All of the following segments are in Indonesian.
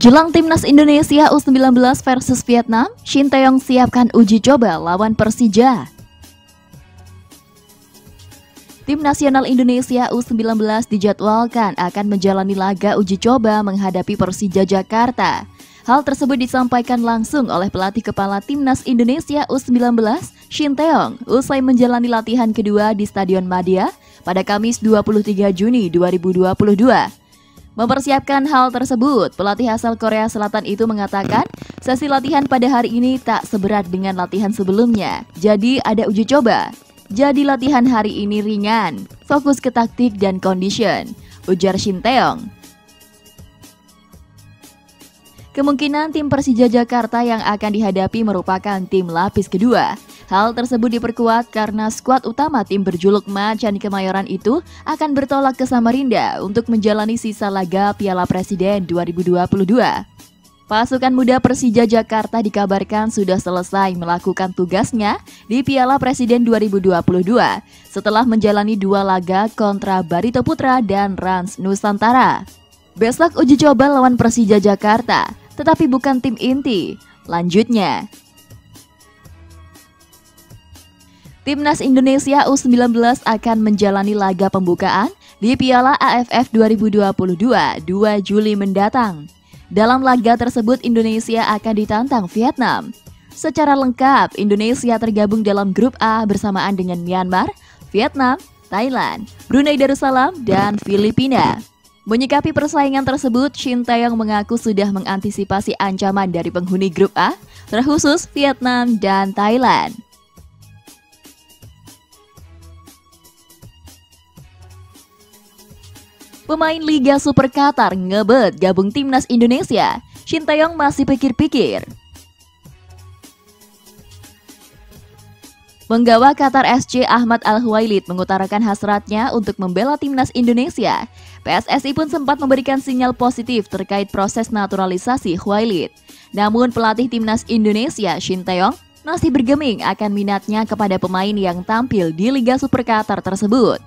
Jelang timnas Indonesia U19 versus Vietnam, Shin Tae-yong siapkan uji coba lawan Persija. Tim nasional Indonesia U19 dijadwalkan akan menjalani laga uji coba menghadapi Persija Jakarta. Hal tersebut disampaikan langsung oleh pelatih kepala Timnas Indonesia U19, Shin Tae-yong, usai menjalani latihan kedua di Stadion Madia pada Kamis 23 Juni 2022. Mempersiapkan hal tersebut, pelatih asal Korea Selatan itu mengatakan sesi latihan pada hari ini tak seberat dengan latihan sebelumnya. Jadi ada uji coba. Jadi latihan hari ini ringan, fokus ke taktik dan condition, ujar Shin Tae-yong. Kemungkinan tim Persija Jakarta yang akan dihadapi merupakan tim lapis kedua. Hal tersebut diperkuat karena skuad utama tim berjuluk Macan Kemayoran itu akan bertolak ke Samarinda untuk menjalani sisa laga Piala Presiden 2022. Pasukan muda Persija Jakarta dikabarkan sudah selesai melakukan tugasnya di Piala Presiden 2022 setelah menjalani 2 laga kontra Barito Putra dan Rans Nusantara. Besok uji coba lawan Persija Jakarta, tetapi bukan tim inti. Lanjutnya, Timnas Indonesia U19 akan menjalani laga pembukaan di Piala AFF 2022 2 Juli mendatang. Dalam laga tersebut Indonesia akan ditantang Vietnam. Secara lengkap, Indonesia tergabung dalam grup A bersamaan dengan Myanmar, Vietnam, Thailand, Brunei Darussalam, dan Filipina. Menyikapi persaingan tersebut, Shin Tae-yong mengaku sudah mengantisipasi ancaman dari penghuni grup A, terkhusus Vietnam dan Thailand. Pemain Liga Super Qatar ngebet gabung Timnas Indonesia. Shin Tae-yong masih pikir-pikir. Penggawa Qatar SC Ahmad Al-Huwailid mengutarakan hasratnya untuk membela Timnas Indonesia. PSSI pun sempat memberikan sinyal positif terkait proses naturalisasi Huwailid. Namun pelatih Timnas Indonesia Shin Tae-yong masih bergeming akan minatnya kepada pemain yang tampil di Liga Super Qatar tersebut.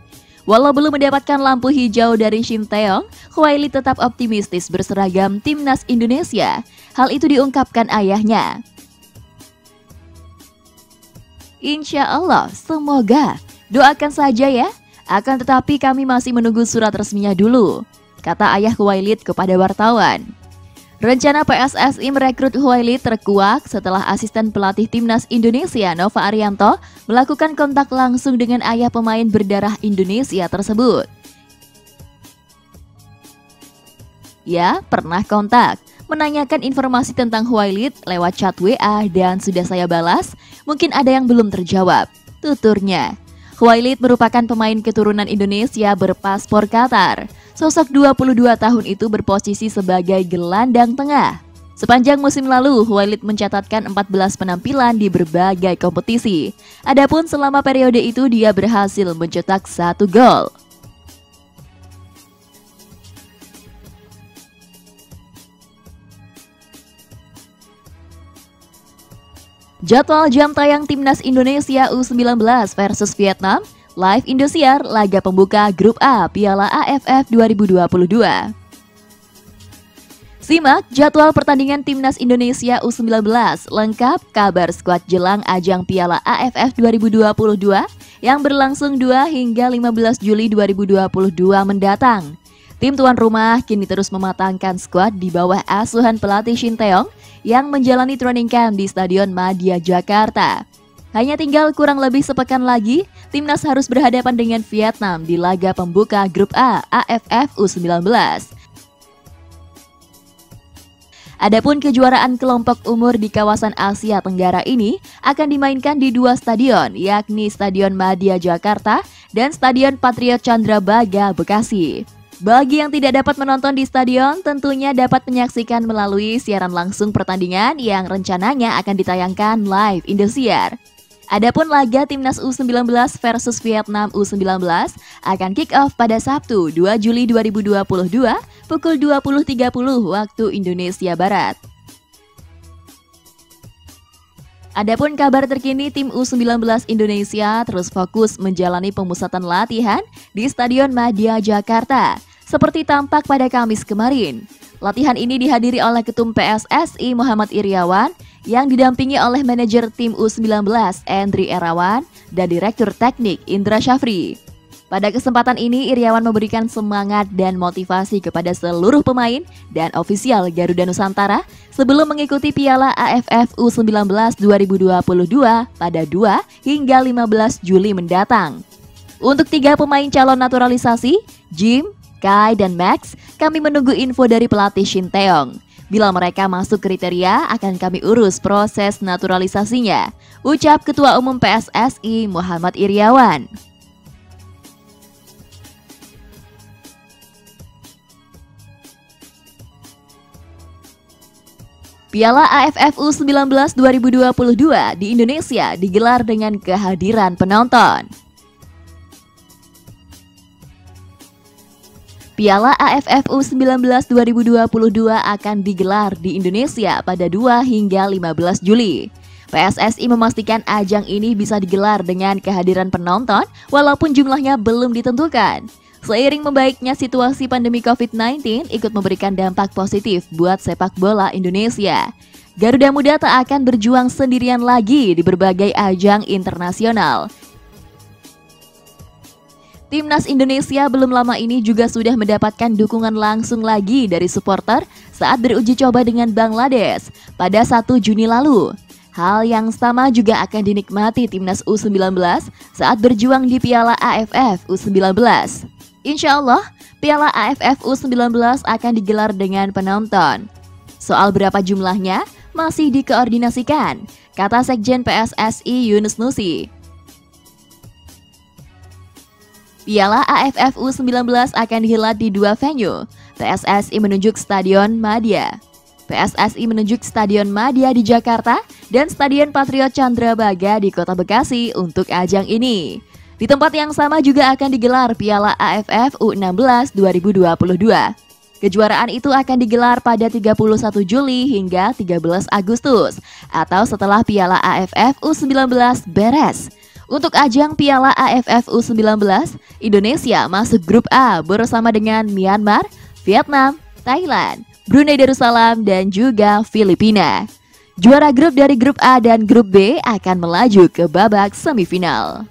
Walau belum mendapatkan lampu hijau dari Shin Tae-yong, Huwailid tetap optimistis berseragam Timnas Indonesia. Hal itu diungkapkan ayahnya. Insya Allah, semoga. Doakan saja ya. Akan tetapi kami masih menunggu surat resminya dulu, kata ayah Huwailid kepada wartawan. Rencana PSSI merekrut Huwailid terkuak setelah asisten pelatih Timnas Indonesia Nova Arianto melakukan kontak langsung dengan ayah pemain berdarah Indonesia tersebut. Ya, pernah kontak, menanyakan informasi tentang Huwailid lewat chat WA dan sudah saya balas, mungkin ada yang belum terjawab, tuturnya. Huwailid merupakan pemain keturunan Indonesia berpaspor Qatar. Sosok 22 tahun itu berposisi sebagai gelandang tengah. Sepanjang musim lalu, Huwailid mencatatkan 14 penampilan di berbagai kompetisi. Adapun selama periode itu dia berhasil mencetak 1 gol. Jadwal jam tayang Timnas Indonesia U19 versus Vietnam, live Indosiar, laga pembuka Grup A Piala AFF 2022. Simak jadwal pertandingan Timnas Indonesia U19 lengkap kabar skuad jelang ajang Piala AFF 2022 yang berlangsung 2 hingga 15 Juli 2022 mendatang. Tim tuan rumah kini terus mematangkan skuad di bawah asuhan pelatih Shin Tae-yong yang menjalani training camp di Stadion Madia Jakarta. Hanya tinggal kurang lebih sepekan lagi, Timnas harus berhadapan dengan Vietnam di laga pembuka Grup A AFF U19. Adapun kejuaraan kelompok umur di kawasan Asia Tenggara ini akan dimainkan di 2 stadion, yakni Stadion Madia Jakarta dan Stadion Patriot Candrabaga Bekasi. Bagi yang tidak dapat menonton di stadion, tentunya dapat menyaksikan melalui siaran langsung pertandingan yang rencananya akan ditayangkan live Indosiar. Adapun laga Timnas U19 versus Vietnam U19 akan kick off pada Sabtu 2 Juli 2022 pukul 20.30 waktu Indonesia Barat. Adapun kabar terkini tim U19 Indonesia terus fokus menjalani pemusatan latihan di Stadion Madia Jakarta seperti tampak pada Kamis kemarin. Latihan ini dihadiri oleh Ketum PSSI Muhammad Iriawan yang didampingi oleh manajer tim U19 Endri Erawan dan Direktur Teknik Indra Syafri. Pada kesempatan ini, Iriawan memberikan semangat dan motivasi kepada seluruh pemain dan ofisial Garuda Nusantara sebelum mengikuti Piala AFF U19 2022 pada 2 hingga 15 Juli mendatang. Untuk 3 pemain calon naturalisasi, Jim, Kai, dan Max, kami menunggu info dari pelatih Shin Taeyong. Bila mereka masuk kriteria, akan kami urus proses naturalisasinya, ucap Ketua Umum PSSI Muhammad Iriawan. Piala AFF U19 2022 di Indonesia digelar dengan kehadiran penonton. Piala AFF U19 2022 akan digelar di Indonesia pada 2 hingga 15 Juli. PSSI memastikan ajang ini bisa digelar dengan kehadiran penonton walaupun jumlahnya belum ditentukan. Seiring membaiknya situasi pandemi COVID-19 ikut memberikan dampak positif buat sepak bola Indonesia. Garuda Muda tak akan berjuang sendirian lagi di berbagai ajang internasional. Timnas Indonesia belum lama ini juga sudah mendapatkan dukungan langsung lagi dari supporter saat beruji coba dengan Bangladesh pada 1 Juni lalu. Hal yang sama juga akan dinikmati Timnas U19 saat berjuang di Piala AFF U19. Insya Allah, Piala AFF U19 akan digelar dengan penonton. Soal berapa jumlahnya masih dikoordinasikan, kata Sekjen PSSI Yunus Nusi. Piala AFF U19 akan dihelat di 2 venue. PSSI menunjuk Stadion Madia. PSSI menunjuk Stadion Madia di Jakarta dan Stadion Patriot Candrabaga di Kota Bekasi untuk ajang ini. Di tempat yang sama juga akan digelar Piala AFF U16 2022. Kejuaraan itu akan digelar pada 31 Juli hingga 13 Agustus atau setelah Piala AFF U19 beres. Untuk ajang Piala AFF U19, Indonesia masuk grup A bersama dengan Myanmar, Vietnam, Thailand, Brunei Darussalam, dan juga Filipina. Juara grup dari grup A dan grup B akan melaju ke babak semifinal.